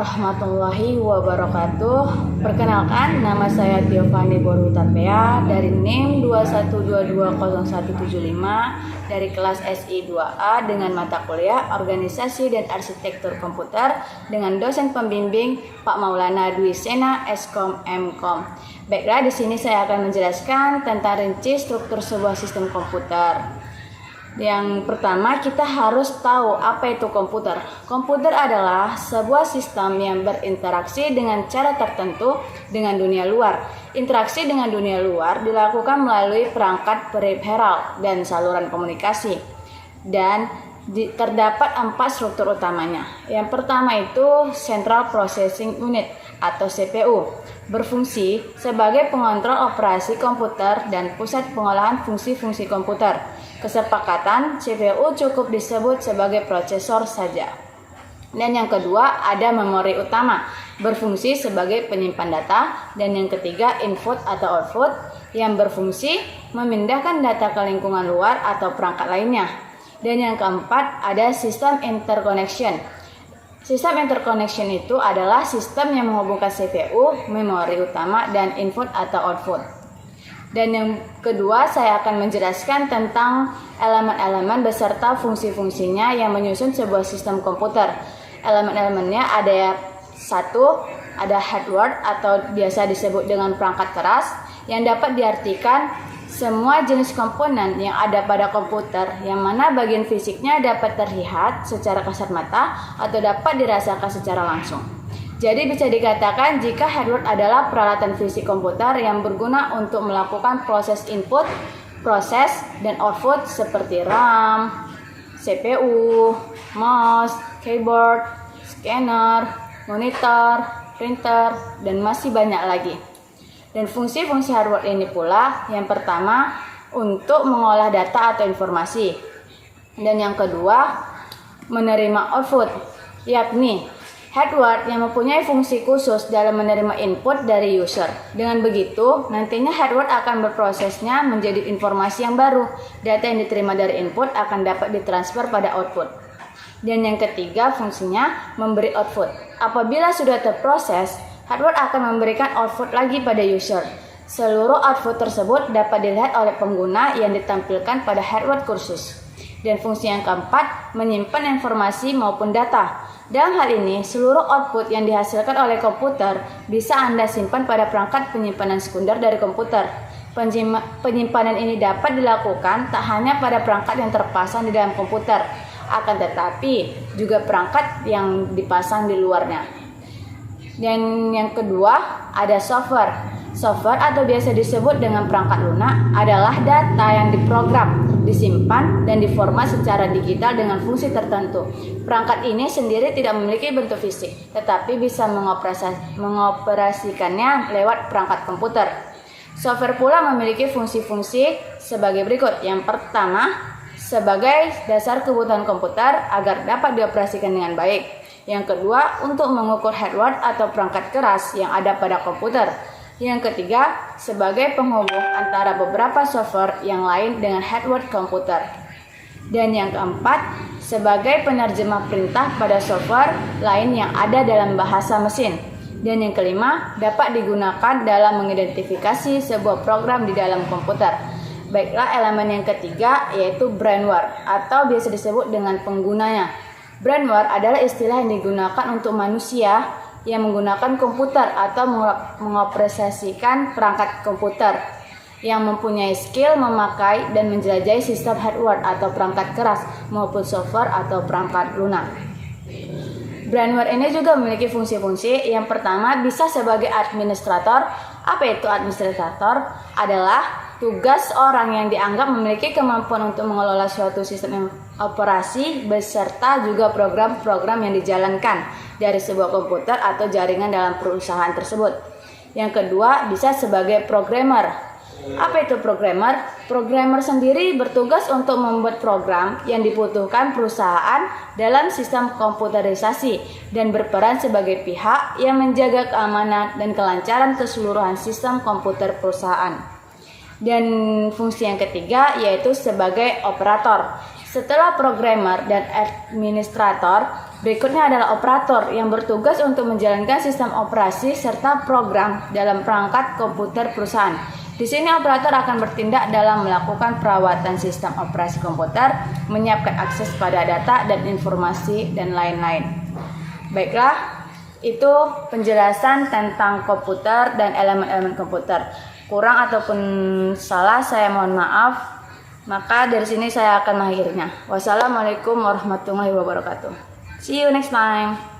warahmatullahi wabarakatuh. Perkenalkan, nama saya Tiofani Borutapea dari NIM 21220175 dari kelas SI 2A dengan mata kuliah Organisasi dan Arsitektur Komputer dengan dosen pembimbing Pak Maulana Dwi Sena Eskom Mkom. Baiklah, di sini saya akan menjelaskan tentang rinci struktur sebuah sistem komputer. Yang pertama, kita harus tahu apa itu komputer. Komputer adalah sebuah sistem yang berinteraksi dengan cara tertentu dengan dunia luar. Interaksi dengan dunia luar dilakukan melalui perangkat peripheral dan saluran komunikasi. Dan terdapat 4 struktur utamanya. Yang pertama itu Central Processing Unit atau CPU, berfungsi sebagai pengontrol operasi komputer dan pusat pengolahan fungsi-fungsi komputer. Kesepakatan CPU cukup disebut sebagai prosesor saja. Dan yang kedua ada memori utama, berfungsi sebagai penyimpan data. Dan yang ketiga input atau output, yang berfungsi memindahkan data ke lingkungan luar atau perangkat lainnya. Dan yang keempat ada sistem interconnection. Sistem interconnection itu adalah sistem yang menghubungkan CPU, memori utama, dan input atau output. Dan yang kedua, saya akan menjelaskan tentang elemen-elemen beserta fungsi-fungsinya yang menyusun sebuah sistem komputer. Elemen-elemennya ada ada hardware atau biasa disebut dengan perangkat keras yang dapat diartikan semua jenis komponen yang ada pada komputer yang mana bagian fisiknya dapat terlihat secara kasat mata atau dapat dirasakan secara langsung. Jadi bisa dikatakan jika hardware adalah peralatan fisik komputer yang berguna untuk melakukan proses input, proses, dan output seperti RAM, CPU, mouse, keyboard, scanner, monitor, printer, dan masih banyak lagi. Dan fungsi-fungsi hardware ini pula yang pertama untuk mengolah data atau informasi. Dan yang kedua menerima output, yakni hardware yang mempunyai fungsi khusus dalam menerima input dari user. Dengan begitu, nantinya hardware akan berprosesnya menjadi informasi yang baru. Data yang diterima dari input akan dapat ditransfer pada output. Dan yang ketiga, fungsinya memberi output. Apabila sudah terproses, hardware akan memberikan output lagi pada user. Seluruh output tersebut dapat dilihat oleh pengguna yang ditampilkan pada hardware kursus. Dan fungsi yang keempat, menyimpan informasi maupun data. Dalam hal ini, seluruh output yang dihasilkan oleh komputer bisa Anda simpan pada perangkat penyimpanan sekunder dari komputer. Penyimpanan ini dapat dilakukan tak hanya pada perangkat yang terpasang di dalam komputer, akan tetapi juga perangkat yang dipasang di luarnya. Dan yang kedua, ada software. Software atau biasa disebut dengan perangkat lunak adalah data yang diprogram, disimpan, dan diformat secara digital dengan fungsi tertentu. Perangkat ini sendiri tidak memiliki bentuk fisik, tetapi bisa mengoperasikannya lewat perangkat komputer. Software pula memiliki fungsi-fungsi sebagai berikut. Yang pertama, sebagai dasar kebutuhan komputer agar dapat dioperasikan dengan baik. Yang kedua, untuk mengukur hardware atau perangkat keras yang ada pada komputer. Yang ketiga, sebagai penghubung antara beberapa software yang lain dengan hardware komputer. Dan yang keempat, sebagai penerjemah perintah pada software lain yang ada dalam bahasa mesin. Dan yang kelima, dapat digunakan dalam mengidentifikasi sebuah program di dalam komputer. Baiklah, elemen yang ketiga yaitu brainware atau biasa disebut dengan penggunanya. Brainware adalah istilah yang digunakan untuk manusia yang menggunakan komputer atau mengoperasikan perangkat komputer yang mempunyai skill memakai dan menjelajahi sistem hardware atau perangkat keras maupun software atau perangkat lunak. Brainware ini juga memiliki fungsi-fungsi. Yang pertama, bisa sebagai administrator. Apa itu administrator? Adalah tugas orang yang dianggap memiliki kemampuan untuk mengelola suatu sistem operasi beserta juga program-program yang dijalankan dari sebuah komputer atau jaringan dalam perusahaan tersebut. Yang kedua, bisa sebagai programmer. Apa itu programmer? Programmer sendiri bertugas untuk membuat program yang dibutuhkan perusahaan dalam sistem komputerisasi dan berperan sebagai pihak yang menjaga keamanan dan kelancaran keseluruhan sistem komputer perusahaan. Dan fungsi yang ketiga yaitu sebagai operator. Setelah programmer dan administrator, Berikutnya adalah operator yang bertugas untuk menjalankan sistem operasi serta program dalam perangkat komputer perusahaan. Di sini operator akan bertindak dalam melakukan perawatan sistem operasi komputer, menyiapkan akses pada data dan informasi, dan lain-lain. Baiklah, itu penjelasan tentang komputer dan elemen-elemen komputer. Kurang ataupun salah saya mohon maaf. Maka dari sini saya akan mengakhirinya. Wassalamualaikum warahmatullahi wabarakatuh. See you next time.